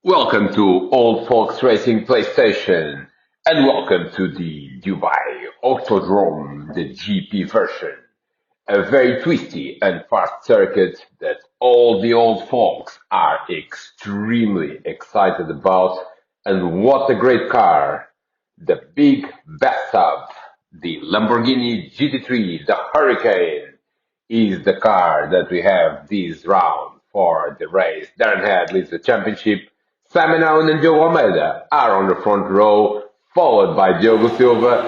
Welcome to Old Folks Racing PlayStation, and welcome to the Dubai Autodrome, the GP version. A very twisty and fast circuit that all the old folks are extremely excited about. And what a great car! The big bathtub, the Lamborghini GT3, the Huracan, is the car that we have this round for the race. Darren Head leads the championship. Simon Allen and Joe Almeida are on the front row, followed by Diogo Silva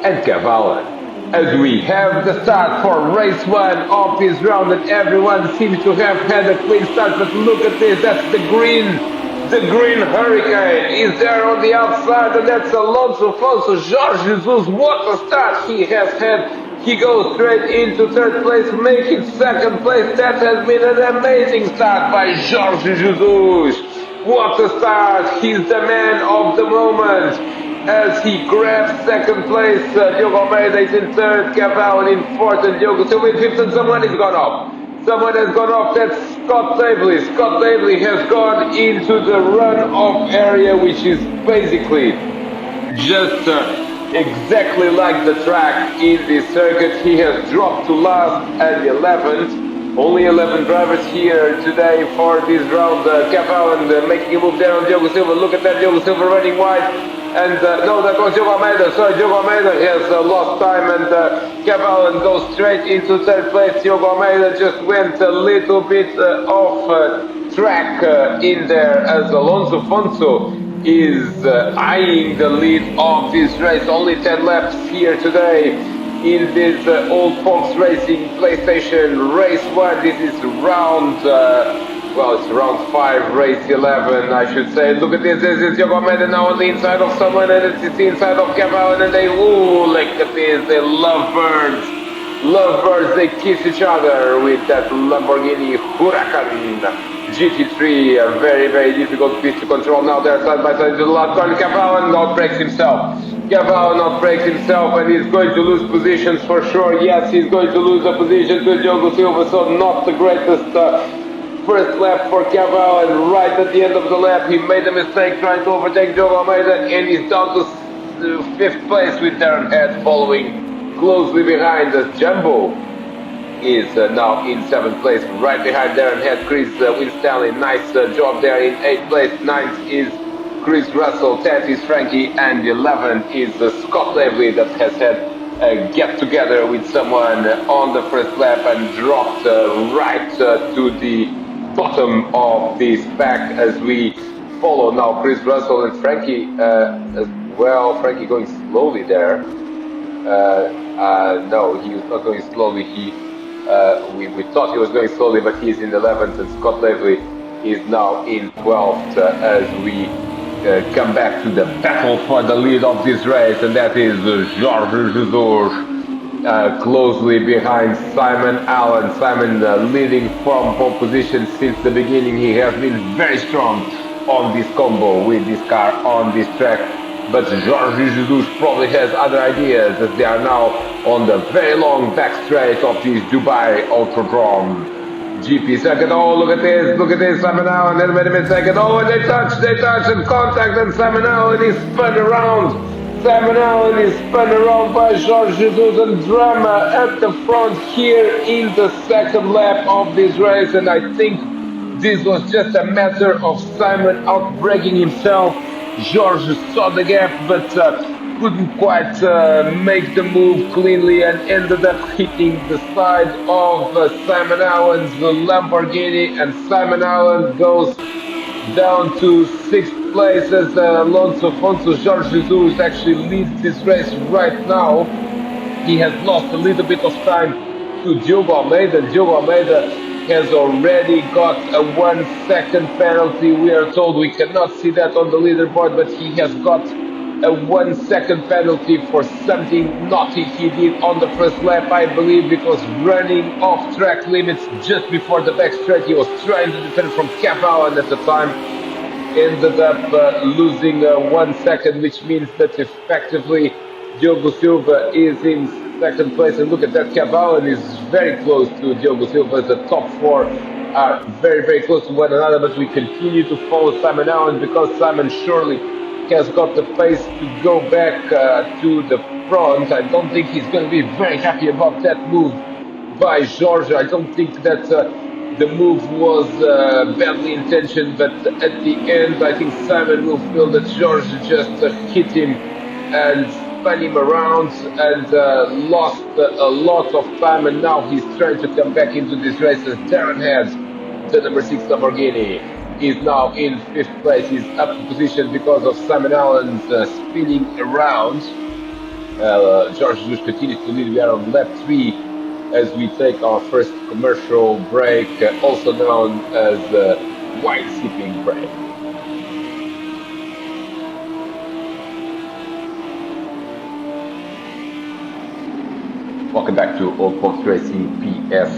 and Kev Allen. As we have the start for race one of this round, and everyone seems to have had a clean start, but look at this, that's the green Huracan is there on the outside, and that's Alonso Afonso. Jorge Jesus, what a start he has had. He goes straight into third place, making second place. That has been an amazing start by Jorge Jesus. What a start! He's the man of the moment as he grabs second place. Diogo Almeida is in third, Cavall in fourth, and Diogo Silva in fifth, and someone has gone off. Someone has gone off, that's Scott Davely. Scott Davely has gone into the run-off area, which is basically just exactly like the track in this circuit. He has dropped to last and 11th. Only 11 drivers here today for this round. Cavall making a move there on Diogo Silva. Look at that, Diogo Silva running wide. And no, that was Diogo Almeida. Sorry, Diogo Almeida has lost time, and Cavall goes straight into third place. Diogo Almeida just went a little bit off track in there as Alonso Afonso is eyeing the lead of this race. Only 10 laps here today in this Old Folks Racing PlayStation Race 1. This is round, it's round 5, race 11, I should say. Look at this is Diogo Almeida now on the inside of someone, and it's the inside of Cavall, and they, look at this, they love birds. Love birds, they kiss each other with that Lamborghini Huracan GT3, a very, very difficult piece to control. Now they're side by side to the last corner. Cavall not breaks himself. Cavall not breaks himself, and he's going to lose positions for sure. Yes, he's going to lose a position to Diogo Silva, so not the greatest first lap for Cavall, and right at the end of the lap he made a mistake trying to overtake Diogo Almeida, and he's down to 5th place with Darren Head following closely behind as Jumbo is now in 7th place, right behind Darren Head. Chris Winstanley, nice job there in 8th place. 9th is Chris Russell, 10th is Frankie, and 11th is Scott Lively that has had a get-together with someone on the first lap and dropped right to the bottom of this pack as we follow now Chris Russell and Frankie as well. Frankie going slowly there. No, he was not going slowly. We thought he was going slowly, but he's in 11th, and Scott Lively is now in 12th as we come back to the battle for the lead of this race, and that is Jorge Jesus closely behind Simon Allen. Simon leading from pole position since the beginning. He has been very strong on this combo with this car on this track, but Jorge Jesus probably has other ideas as they are now on the very long back straight of this Dubai Autodrome GP circuit. Oh, look at this, Simon Allen, wait a minute second, oh, and they touch, and contact, and Simon Allen is spun around. Simon Allen is spun around by Jorge Jesus, and drama at the front here in the second lap of this race, and I think this was just a matter of Simon outbraking himself. Jorge saw the gap, but couldn't quite make the move cleanly and ended up hitting the side of Simon Allen's Lamborghini, and Simon Allen goes down to 6th place as Alonso Afonso. Jorge Jesus actually leads this race right now. He has lost a little bit of time to Diogo Almeida. Diogo Almeida has already got a 1 second penalty. We are told, we cannot see that on the leaderboard, but he has got a 1 second penalty for something naughty he did on the first lap, I believe, because running off track limits just before the back straight. He was trying to defend from Cavall, and at the time ended up losing 1 second, which means that effectively Diogo Silva is in second place, and look at that, Cavallo is very close to Diogo Silva. The top four are very, very close to one another, but we continue to follow Simon Allen because Simon surely has got the pace to go back to the front. I don't think he's going to be very happy about that move by George. I don't think that the move was badly intentioned, but at the end, I think Simon will feel that George just hit him and spun him around and lost a lot of time. And now he's trying to come back into this race as Darren Head, the number 6 Lamborghini, is now in 5th place. He's up to position because of Simon Allen's spinning around. George Jesus continues to lead. We are on lap 3 as we take our first commercial break, also known as wine sipping break. Welcome back to Old Fox Racing PS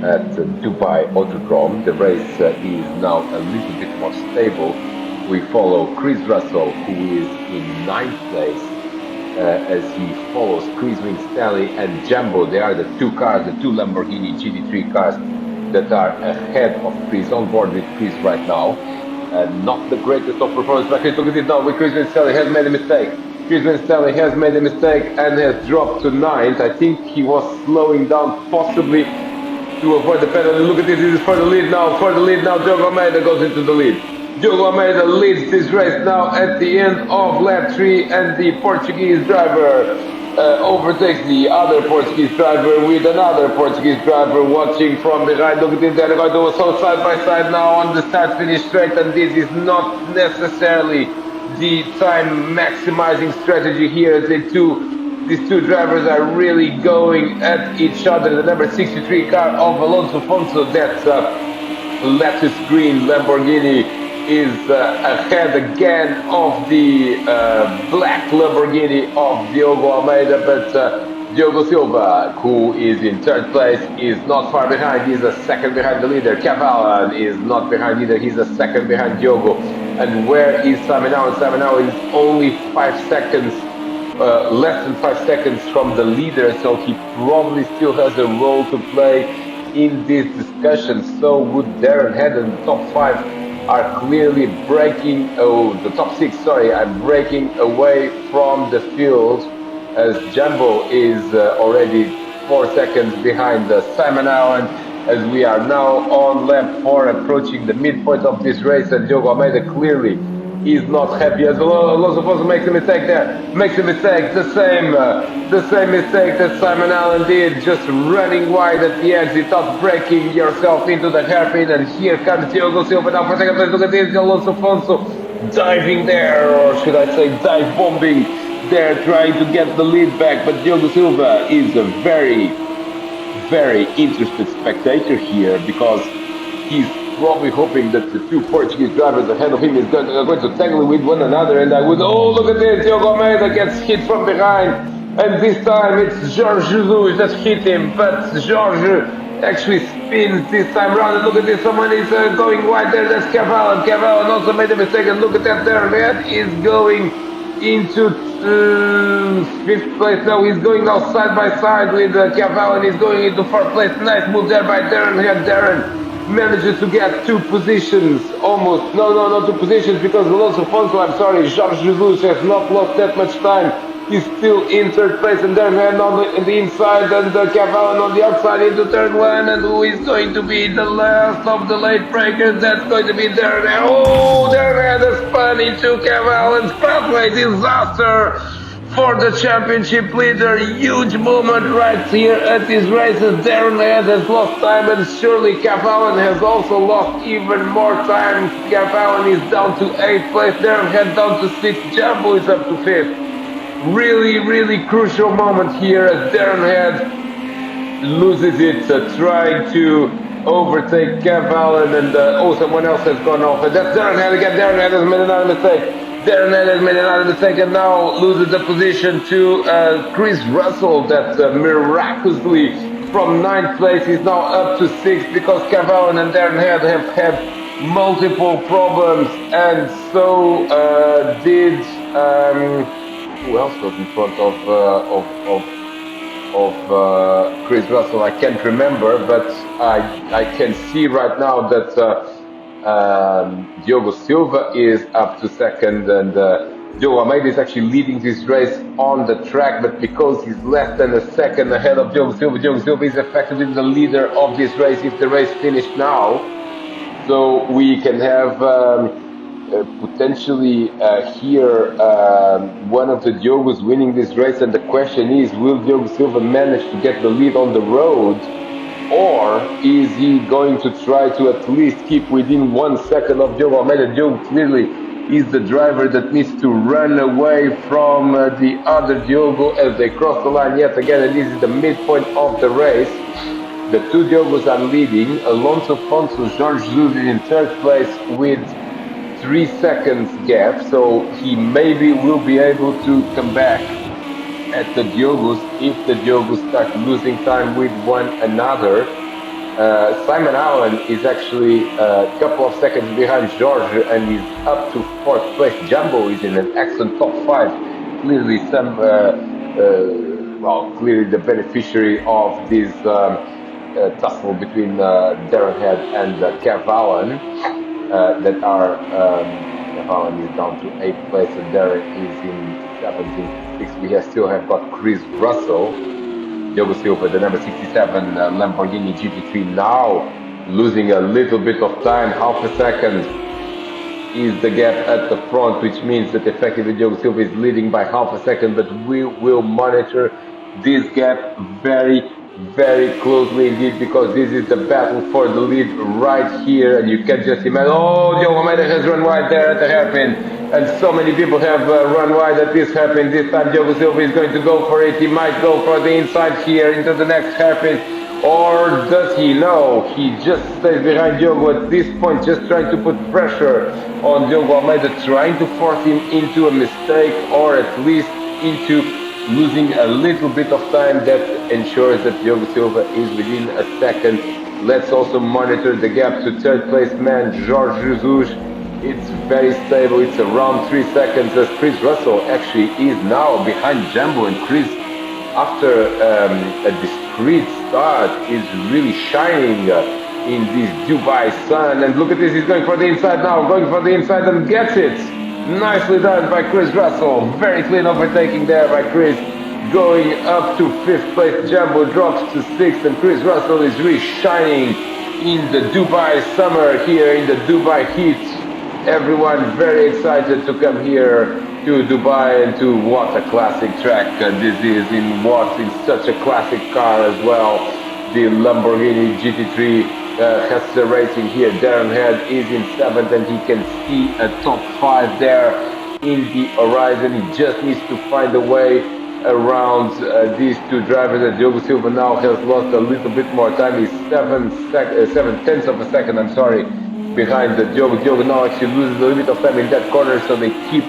at Dubai Autodrome. The race is now a little bit more stable. We follow Chris Russell, who is in 9th place, as he follows Chris Winstanley and Jumbo. They are the two cars, the two Lamborghini GT3 cars that are ahead of Chris, on board with Chris right now. Not the greatest of performance, but look at it now, with Chris Winstanley has made a mistake. Chris Winstanley has made a mistake and has dropped to 9th. I think he was slowing down possibly to avoid the penalty. Look at this is for the lead now, Diogo Almeida goes into the lead. Diogo Almeida leads this race now at the end of lap 3, and the Portuguese driver overtakes the other Portuguese driver with another Portuguese driver watching from behind. Look at this, they're going to go side by side now on the start-finish straight, and this is not necessarily the time maximizing strategy here. These two drivers are really going at each other. The number 63 car of Alonso Fonso, that lattice green Lamborghini, is ahead again of the black Lamborghini of Diogo Almeida, but Diogo Silva, who is in 3rd place, is not far behind. He's a second behind the leader. Cavallo is not behind either. He's a second behind Diogo. And where is Simon Allen? Simon Allen is only 5 seconds, less than 5 seconds from the leader, so he probably still has a role to play in this discussion. So would Darren Head, and the top 5 are clearly breaking, the top 6, sorry, are breaking away from the field, as Jumbo is already 4 seconds behind Simon Allen, as we are now on lap 4, approaching the midpoint of this race, and Diogo Almeida clearly is not happy, as Alonso Fonso makes a mistake there, the same mistake that Simon Allen did, just running wide at the exit, not breaking yourself into the hairpin. And here comes Diogo Silva now for second place. Look at this, Alonso Fonso diving there, or should I say dive bombing there, trying to get the lead back, but Diogo Silva is a very, very interested spectator here, because he's probably hoping that the two Portuguese drivers ahead of him are going to tangle with one another. And I would, oh, look at this, Diogo Almeida gets hit from behind, and this time it's Jorge Jesus that hit him, but Jorge actually spins this time around. And look at this, someone is going wide there, that's Cavallo, and Cavallo also made a mistake, and look at that there, that is going into 5th place now. He's going now side by side with Cavallo, and he's going into 4th place. Nice move there by Darren here. Darren manages to get 2 positions, almost, no 2 positions, because Alonso Fonso, I'm sorry, Jorge Jesus has not lost that much time. He's still in 3rd place, and Darren Head on the inside, and Cavallo on the outside into turn 1, and who is going to be the last of the late breakers? That's going to be Darren Head. Oh, Darren Head has spun into Cavallo's pathway. Disaster for the championship leader. Huge moment right here at this race, as Darren Head has lost time, and surely Cavallo has also lost even more time. Cavallo is down to 8th place, Darren Head down to 6th, Jumbo is up to 5th. Really, really crucial moment here as Darren Head loses it, trying to overtake Cavallo, and someone else has gone off. And that's Darren Head again. Darren Head has made another mistake. And now loses the position to Chris Russell, that miraculously from 9th place is now up to 6th, because Cavallo and Darren Head have had multiple problems, and so did who else was in front of Chris Russell? I can't remember, but I can see right now that Diogo Silva is up to second, and Diogo Almeida is actually leading this race on the track, but because he's less than a second ahead of Diogo Silva is effectively the leader of this race if the race finished now. So we can have potentially here one of the Diogos winning this race, and the question is, will Diogo Silva manage to get the lead on the road, or is he going to try to at least keep within 1 second of Diogo Almeida? Diogo clearly is the driver that needs to run away from the other Diogo as they cross the line yet again, and this is the midpoint of the race. The two Diogos are leading. Alonso Fonso, Jorge Jesus is in third place with 3 seconds gap, so he maybe will be able to come back at the Diogos if the Diogos start losing time with one another. Simon Allen is actually a couple of seconds behind Jorge and is up to 4th place. Jumbo is in an excellent top 5. Clearly clearly the beneficiary of this tussle between Darren Head and Kev Allen. That are Kev Allen is down to 8th place and Darren is in 7th. We still have got Chris Russell, Diogo Silva, the number 67 Lamborghini GT3, now losing a little bit of time. Half a second is the gap at the front, which means that effectively Diogo Silva is leading by half a second, but we will monitor this gap very closely indeed, because this is the battle for the lead right here, and you can just imagine, oh, Diogo Almeida has run wide there at the hairpin, and so many people have run wide at this hairpin. This time Diogo Silva is going to go for it. He might go for the inside here into the next hairpin, or does he? No, he just stays behind Diogo at this point, just trying to put pressure on Diogo Almeida, trying to force him into a mistake, or at least into losing a little bit of time that ensures that Diogo Silva is within a second. Let's also monitor the gap to third place man Jorge Jesus. It's very stable, it's around 3 seconds, as Chris Russell actually is now behind Jumbo, and Chris, after a discreet start, is really shining in this Dubai sun. And look at this, he's going for the inside now, going for the inside and gets it. Nicely done by Chris Russell. Very clean overtaking there by Chris. Going up to 5th place. Jumbo drops to 6th, and Chris Russell is really shining in the Dubai summer here, in the Dubai heat. Everyone very excited to come here to Dubai, and to what a classic track this is, in such a classic car as well. The Lamborghini GT3 has the racing here. Darren Head is in 7th, and he can see a top 5 there in the horizon. He just needs to find a way around these two drivers. And Diogo Silva now has lost a little bit more time. He's 7/10 of a second, behind the Diogo. Diogo now actually loses a little bit of time in that corner, so they keep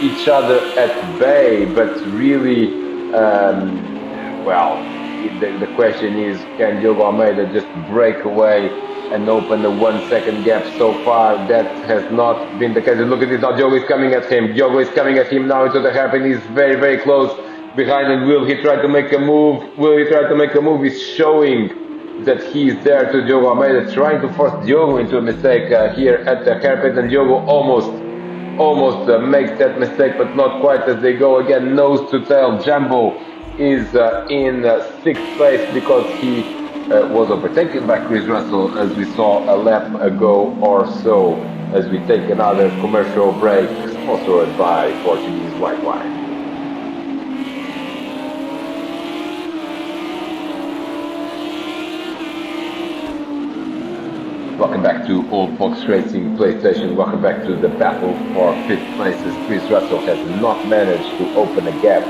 each other at bay. But really, the question is, can Diogo Almeida just break away and open a 1 second gap? So far, that has not been the case. And look at this now, Diogo is coming at him. Diogo is coming at him now into the hairpin. He's very close behind, and will he try to make a move? Will he try to make a move? He's showing that he's there to Diogo Almeida, trying to force Diogo into a mistake here at the hairpin, and Diogo almost makes that mistake, but not quite, as they go again nose to tail. Jumbo is in 6th place because he was overtaken by Chris Russell, as we saw a lap ago or so, as we take another commercial break, sponsored by Portuguese White Wine. Welcome back to Old Fox Racing PlayStation. Welcome back to the battle for 5th place, as Chris Russell has not managed to open a gap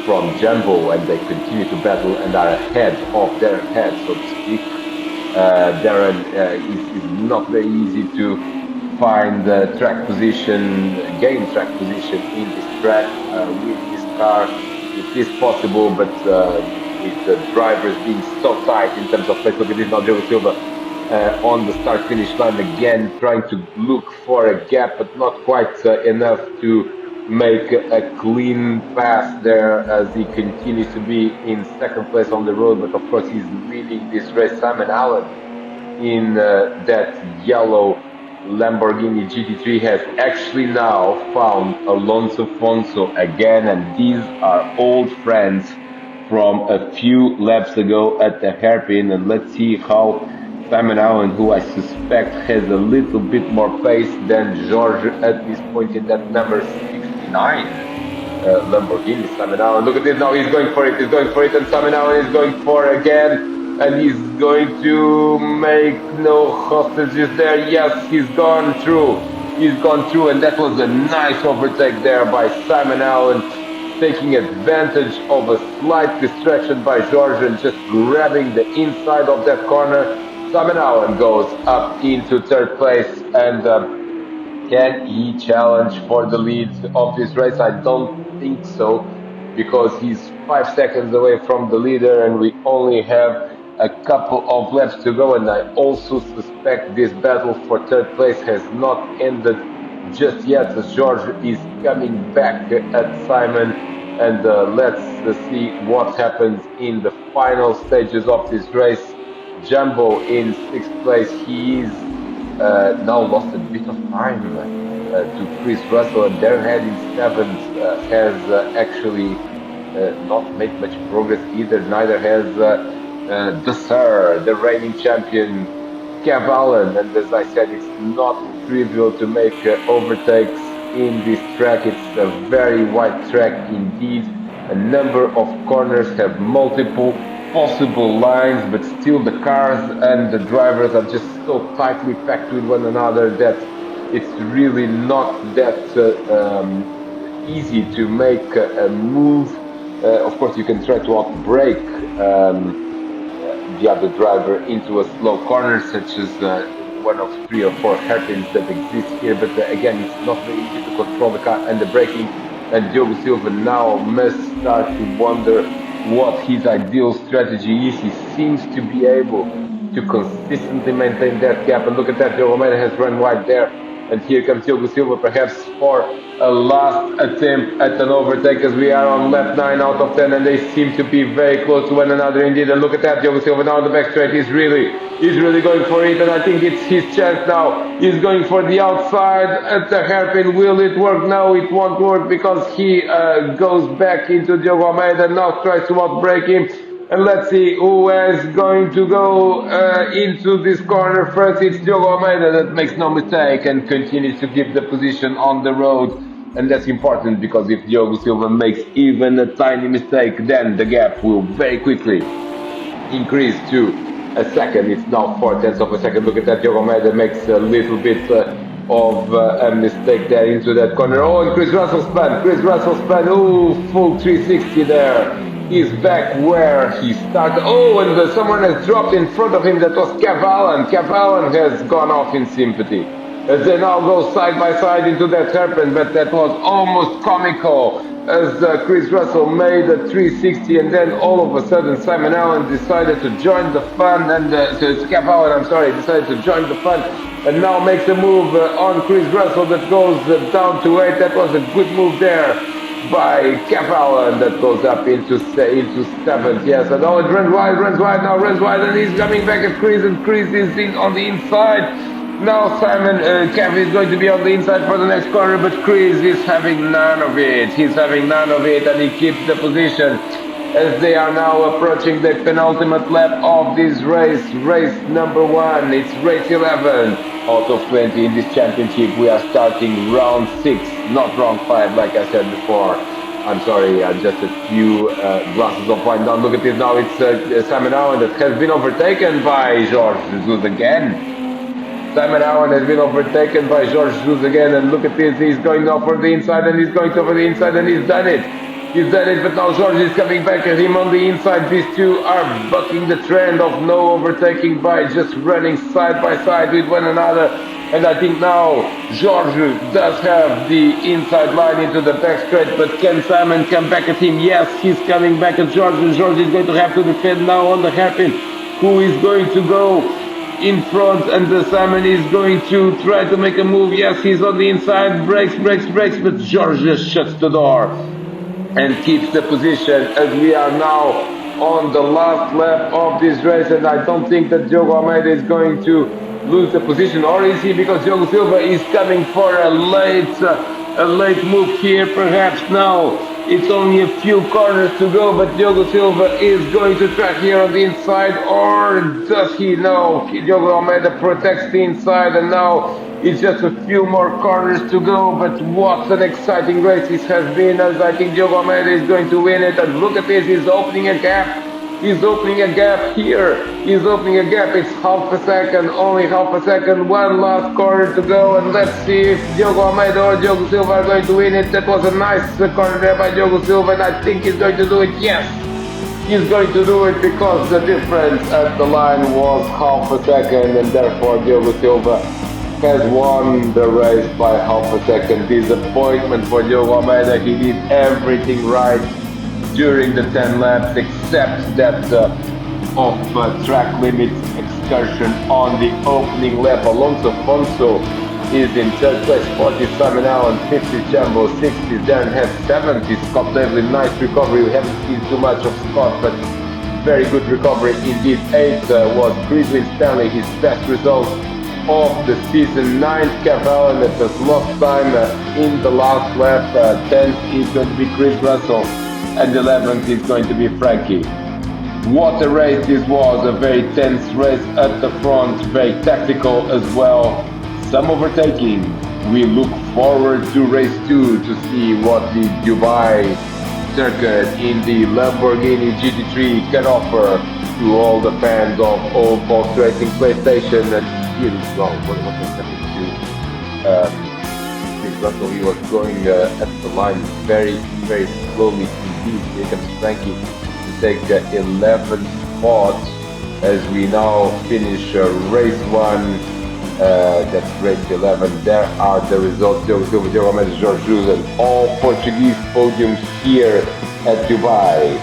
from Jumbo, and they continue to battle and are ahead of Darren Head, so to speak. Darren is not very easy to find track position, gain track position in this track with this car. It is possible, but with the drivers being so tight in terms of place. Look at this now, Diogo Silva on the start-finish line again, trying to look for a gap, but not quite enough to make a clean pass there as he continues to be in second place on the road. But of course, he's leading this race. Simon Allen in that yellow Lamborghini GT3 has actually now found Alonso Fonso again, and these are old friends from a few laps ago at the hairpin. And let's see how Simon Allen, who I suspect has a little bit more pace than George at this point in that number 69 Lamborghini. Simon Allen, look at this now, he's going for it, and Simon Allen is going for again, and he's going to make no hostages there. Yes, he's gone through, and that was a nice overtake there by Simon Allen, taking advantage of a slight distraction by George and just grabbing the inside of that corner. Simon Allen goes up into third place, and can he challenge for the lead of this race? I don't think so, because he's 5 seconds away from the leader and we only have a couple of laps to go, and I also suspect this battle for third place has not ended just yet, as George is coming back at Simon. And let's see what happens in the final stages of this race. Jumbo in 6th place. He is now lost a bit of time to Chris Russell, and Derhead in 7th has actually not made much progress either. Neither has the Sir, the reigning champion, Kev Allen. And as I said, it's not trivial to make overtakes in this track. It's a very wide track indeed. A number of corners have multiple possible lines, but still the cars and the drivers are just so tightly packed with one another that it's really not that easy to make a move. Of course, you can try to outbrake the other driver into a slow corner, such as one of 3 or 4 hairpins that exist here, but again, it's not very easy to control the car and the braking, and Diogo Silva now must start to wonder what his ideal strategy is. He seems to be able to consistently maintain that gap, and look at that, Diogo Almeida has run wide there, and here comes Diogo Silva perhaps for a last attempt at an overtake, as we are on lap 9 out of 10, and they seem to be very close to one another indeed. And look at that, Diogo Silva now on the back straight, he's really going for it, and I think it's his chance now. He's going for the outside at the hairpin. Will it work? No, it won't work, because he goes back into Diogo Almeida, now tries to outbrake him. And let's see who is going to go into this corner first. It's Diogo Almeida that makes no mistake and continues to keep the position on the road. And that's important, because if Diogo Silva makes even a tiny mistake, then the gap will very quickly increase to a second. It's now 4/10 of a second. Look at that, Diogo Almeida makes a little bit of a mistake there into that corner. Oh, and Chris Russell spun. Oh, full 360 there. He's back where he started. Oh, and someone has dropped in front of him. That was Kev Allen. Kev Allen has gone off in sympathy, as they now go side by side into that hairpin, but that was almost comical, as Chris Russell made a 360, and then all of a sudden Simon Allen decided to join the fun, and Kev Allen, I'm sorry, decided to join the fun, and now makes a move on Chris Russell that goes down to 8. That was a good move there by Kev Allen, that goes up into 7th. Yes, and now it runs wide, and he's coming back at Chris, and Chris is on the inside. Now Kev is going to be on the inside for the next corner, but Chris is having none of it. And he keeps the position as they are now approaching the penultimate lap of this race, race number 1. It's race 11 out of 20 in this championship. We are starting round 6, not round 5 like I said before. I'm sorry, just a few glasses of wine down. Look at this now, it's Simon Allen that has been overtaken by George Jesus again. Simon Allen has been overtaken by George Jesus again, and look at this, he's going now for the inside, and he's going over the inside, and he's done it, but now George is coming back at him on the inside. These two are bucking the trend of no overtaking by just running side by side with one another, and I think now George does have the inside line into the back straight, but can Simon come back at him? Yes, he's coming back at George, and George is going to have to defend now on the hairpin. Who is going to go in front, and the Simon is going to try to make a move. Yes, he's on the inside, brakes, but George just shuts the door and keeps the position as we are now on the last lap of this race, and I don't think that Diogo Almeida is going to lose the position, or is he? Because Diogo Silva is coming for a late move here, perhaps. Now it's only a few corners to go, but Diogo Silva is going to track here on the inside, or does he? No, Diogo Almeida protects the inside, and now it's just a few more corners to go. But what an exciting race this has been, as I think Diogo Almeida is going to win it. And look at this, he's opening a gap. He's opening a gap here. He's opening a gap. It's half a second, only half a second. One last corner to go, and let's see if Diogo Almeida or Diogo Silva are going to win it. That was a nice corner there by Diogo Silva, and I think he's going to do it. Yes, he's going to do it, because the difference at the line was half a second, and therefore Diogo Silva has won the race by half a second. Disappointment for Diogo Almeida. He did everything right during the 10 laps, except that off-track limits excursion on the opening lap. Alonso Fonso is in third place, 40 Simon Allen, 50 Jumbo, 60 Darren Hess, 70 Scott Devlin. Nice recovery. We haven't seen too much of Scott, but very good recovery indeed. 8 was Chris Stanley, his best result of the season. 9th Cavallo at the lost time in the last lap. 10th is going to be Chris Russell, and 11th is going to be Frankie. What a race this was, a very tense race at the front, very tactical as well, some overtaking. We look forward to race 2 to see what the Dubai circuit in the Lamborghini GT3 can offer to all the fans of old Fox Racing PlayStation. And here is wrong, what was happening to Chris Russell? He was going at the line very slowly indeed. Here comes Frankie to take 11th spot as we now finish race 1. That's race 11. There are the results. Diogo Silva, Diogo Almeida, Jorge Jesus, and all Portuguese podiums here at Dubai.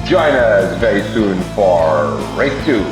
Join us very soon for race 2.